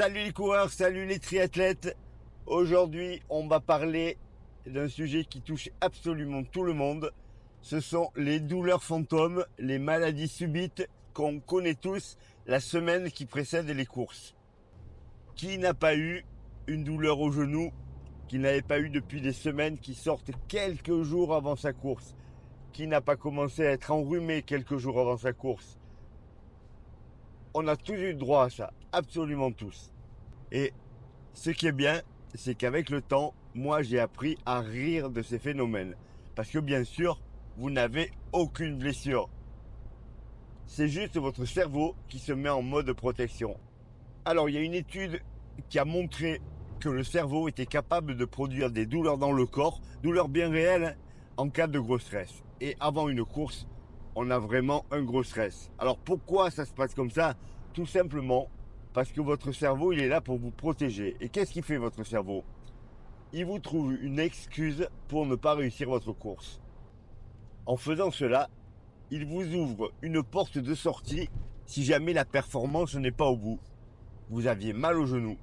Salut les coureurs, salut les triathlètes. Aujourd'hui, on va parler d'un sujet qui touche absolument tout le monde. Ce sont les douleurs fantômes, les maladies subites qu'on connaît tous la semaine qui précède les courses. Qui n'a pas eu une douleur au genou, qui n'avait pas eu depuis des semaines, qui sortent quelques jours avant sa course? Qui n'a pas commencé à être enrhumé quelques jours avant sa course? On a tous eu droit à ça, absolument tous. Et ce qui est bien, c'est qu'avec le temps, moi j'ai appris à rire de ces phénomènes. Parce que bien sûr, vous n'avez aucune blessure. C'est juste votre cerveau qui se met en mode protection. Alors il y a une étude qui a montré que le cerveau était capable de produire des douleurs dans le corps, douleurs bien réelles, en cas de gros stress. Et avant une course, on a vraiment un gros stress. Alors pourquoi ça se passe comme ça? Tout simplement parce que votre cerveau, il est là pour vous protéger. Et qu'est-ce qu'il fait votre cerveau? Il vous trouve une excuse pour ne pas réussir votre course. En faisant cela, il vous ouvre une porte de sortie si jamais la performance n'est pas au bout. Vous aviez mal au genou.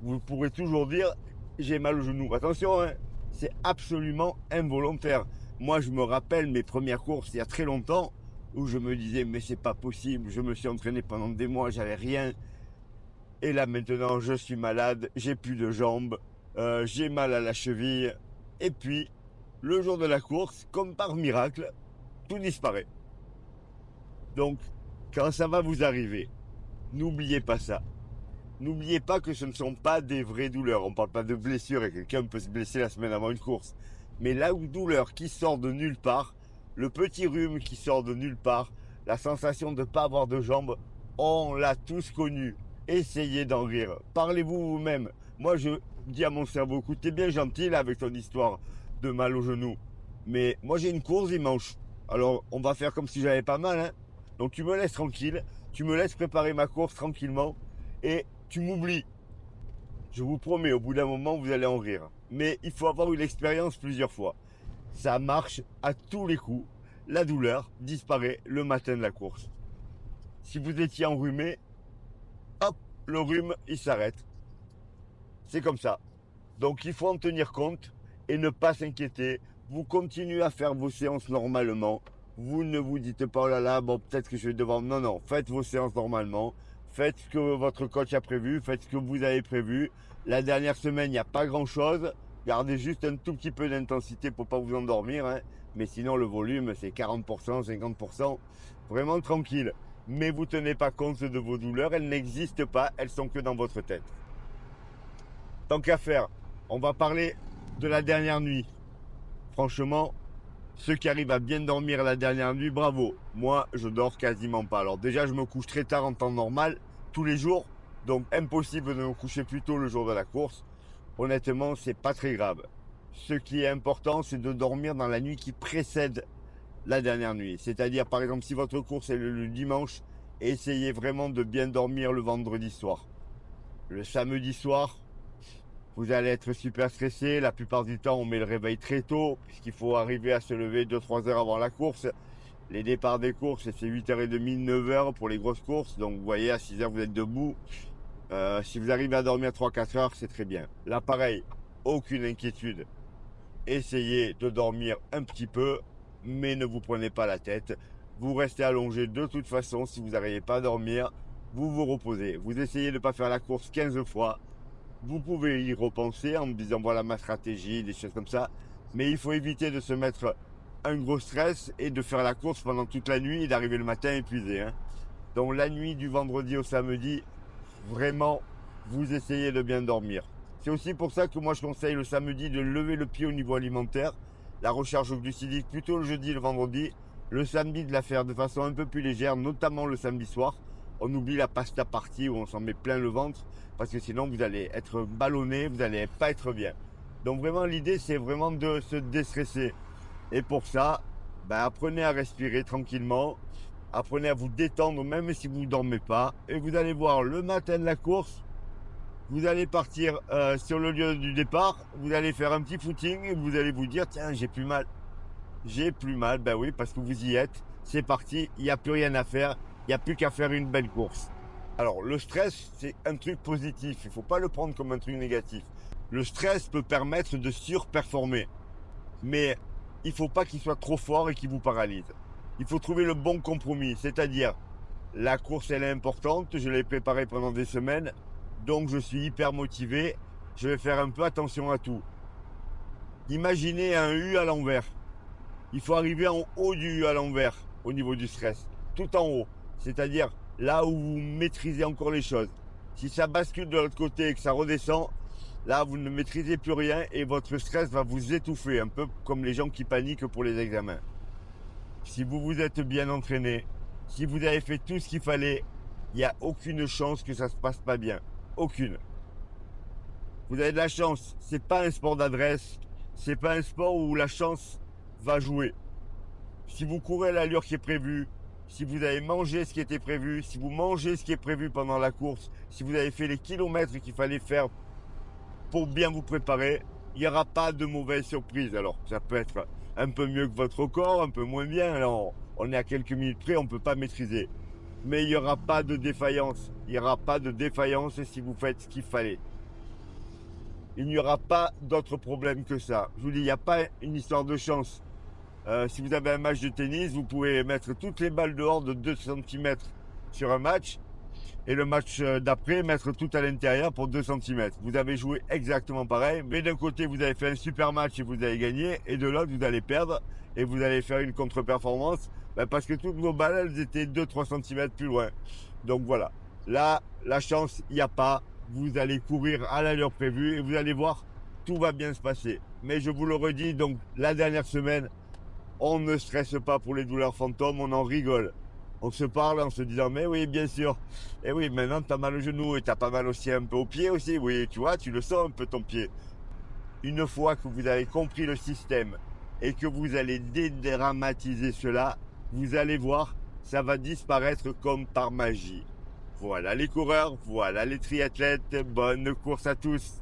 Vous pourrez toujours dire j'ai mal au genou. Attention, hein, c'est absolument involontaire. Moi, je me rappelle mes premières courses il y a très longtemps où je me disais mais c'est pas possible, je me suis entraîné pendant des mois, j'avais rien. Et là maintenant, je suis malade, j'ai plus de jambes, j'ai mal à la cheville. Et puis, le jour de la course, comme par miracle, tout disparaît. Donc, quand ça va vous arriver, n'oubliez pas ça. N'oubliez pas que ce ne sont pas des vraies douleurs. On ne parle pas de blessures et quelqu'un peut se blesser la semaine avant une course. Mais la douleur qui sort de nulle part, le petit rhume qui sort de nulle part, la sensation de ne pas avoir de jambes, on l'a tous connu. Essayez d'en rire. Parlez-vous vous-même. Moi, je dis à mon cerveau, écoute, t'es bien gentil là avec ton histoire de mal au genou. Mais moi, j'ai une course dimanche. Alors, on va faire comme si j'avais pas mal. Hein. Donc, tu me laisses tranquille. Tu me laisses préparer ma course tranquillement. Et tu m'oublies. Je vous promets, au bout d'un moment, vous allez en rire. Mais il faut avoir eu l'expérience plusieurs fois. Ça marche à tous les coups. La douleur disparaît le matin de la course. Si vous étiez enrhumé, hop, le rhume, il s'arrête. C'est comme ça. Donc il faut en tenir compte et ne pas s'inquiéter. Vous continuez à faire vos séances normalement. Vous ne vous dites pas, oh là là, bon, peut-être que je vais devoir... Non, non, faites vos séances normalement. Faites ce que votre coach a prévu. Faites ce que vous avez prévu. La dernière semaine, il n'y a pas grand-chose. Gardez juste un tout petit peu d'intensité pour pas vous endormir. Hein. Mais sinon, le volume, c'est 40%, 50%. Vraiment tranquille. Mais vous tenez pas compte de vos douleurs. Elles n'existent pas. Elles sont que dans votre tête. Tant qu'à faire, on va parler de la dernière nuit. Franchement, ceux qui arrivent à bien dormir la dernière nuit, bravo. Moi, je dors quasiment pas. Alors déjà, je me couche très tard en temps normal, tous les jours. Donc, impossible de me coucher plus tôt le jour de la course. Honnêtement, c'est pas très grave. Ce qui est important, c'est de dormir dans la nuit qui précède la dernière nuit. C'est-à-dire, par exemple, si votre course est le dimanche, essayez vraiment de bien dormir le vendredi soir. Le samedi soir, vous allez être super stressé. La plupart du temps, on met le réveil très tôt, puisqu'il faut arriver à se lever 2-3 heures avant la course. Les départs des courses, c'est 8h30, 9h pour les grosses courses. Donc, vous voyez, à 6h, vous êtes debout. Si vous arrivez à dormir 3-4 heures, c'est très bien. Là, pareil, aucune inquiétude. Essayez de dormir un petit peu, mais ne vous prenez pas la tête. Vous restez allongé de toute façon. Si vous n'arrivez pas à dormir, vous vous reposez. Vous essayez de ne pas faire la course 15 fois. Vous pouvez y repenser en me disant voilà ma stratégie, des choses comme ça. Mais il faut éviter de se mettre un gros stress et de faire la course pendant toute la nuit et d'arriver le matin épuisé. Hein. Donc la nuit du vendredi au samedi, vraiment, vous essayez de bien dormir. C'est aussi pour ça que moi je conseille le samedi de lever le pied au niveau alimentaire. La recharge glucidique plutôt le jeudi et le vendredi. Le samedi de la faire de façon un peu plus légère, notamment le samedi soir. On oublie la pasta partie où on s'en met plein le ventre parce que sinon vous allez être ballonné, vous n'allez pas être bien. Donc vraiment l'idée c'est vraiment de se déstresser. Et pour ça, apprenez à respirer tranquillement, apprenez à vous détendre même si vous ne dormez pas. Et vous allez voir le matin de la course, vous allez partir sur le lieu du départ, vous allez faire un petit footing et vous allez vous dire tiens j'ai plus mal. J'ai plus mal, oui parce que vous y êtes, c'est parti, il n'y a plus rien à faire, il n'y a plus qu'à faire une belle course. Alors, le stress, c'est un truc positif. Il ne faut pas le prendre comme un truc négatif. Le stress peut permettre de surperformer. Mais il ne faut pas qu'il soit trop fort et qu'il vous paralyse. Il faut trouver le bon compromis. C'est-à-dire, la course, elle est importante. Je l'ai préparée pendant des semaines. Donc, je suis hyper motivé. Je vais faire un peu attention à tout. Imaginez un U à l'envers. Il faut arriver en haut du U à l'envers au niveau du stress. Tout en haut. C'est-à-dire là où vous maîtrisez encore les choses. Si ça bascule de l'autre côté et que ça redescend, là vous ne maîtrisez plus rien et votre stress va vous étouffer. Un peu comme les gens qui paniquent pour les examens. Si vous vous êtes bien entraîné, si vous avez fait tout ce qu'il fallait, il n'y a aucune chance que ça ne se passe pas bien. Aucune. Vous avez de la chance. C'est pas un sport d'adresse. C'est pas un sport où la chance va jouer. Si vous courez à l'allure qui est prévue, si vous avez mangé ce qui était prévu, si vous mangez ce qui est prévu pendant la course, si vous avez fait les kilomètres qu'il fallait faire pour bien vous préparer, il n'y aura pas de mauvaise surprise. Alors, ça peut être un peu mieux que votre corps, un peu moins bien. Alors, on est à quelques minutes près, on ne peut pas maîtriser. Mais il n'y aura pas de défaillance. Il n'y aura pas de défaillance si vous faites ce qu'il fallait. Il n'y aura pas d'autre problème que ça. Je vous dis, il n'y a pas une histoire de chance. Si vous avez un match de tennis, vous pouvez mettre toutes les balles dehors de 2 cm sur un match et le match d'après mettre tout à l'intérieur pour 2 cm. Vous avez joué exactement pareil, mais d'un côté vous avez fait un super match et vous avez gagné, et de l'autre vous allez perdre et vous allez faire une contre-performance parce que toutes vos balles elles étaient 2-3 cm plus loin. Donc voilà, là la chance il n'y a pas, vous allez courir à l'allure prévue et vous allez voir, tout va bien se passer. Mais je vous le redis, donc la dernière semaine, on ne stresse pas pour les douleurs fantômes, on en rigole. On se parle en se disant, mais oui, bien sûr. Et oui, maintenant, tu as mal au genou et tu as pas mal aussi un peu au pied aussi. Oui, tu vois, tu le sens un peu ton pied. Une fois que vous avez compris le système et que vous allez dédramatiser cela, vous allez voir, ça va disparaître comme par magie. Voilà les coureurs, voilà les triathlètes. Bonne course à tous.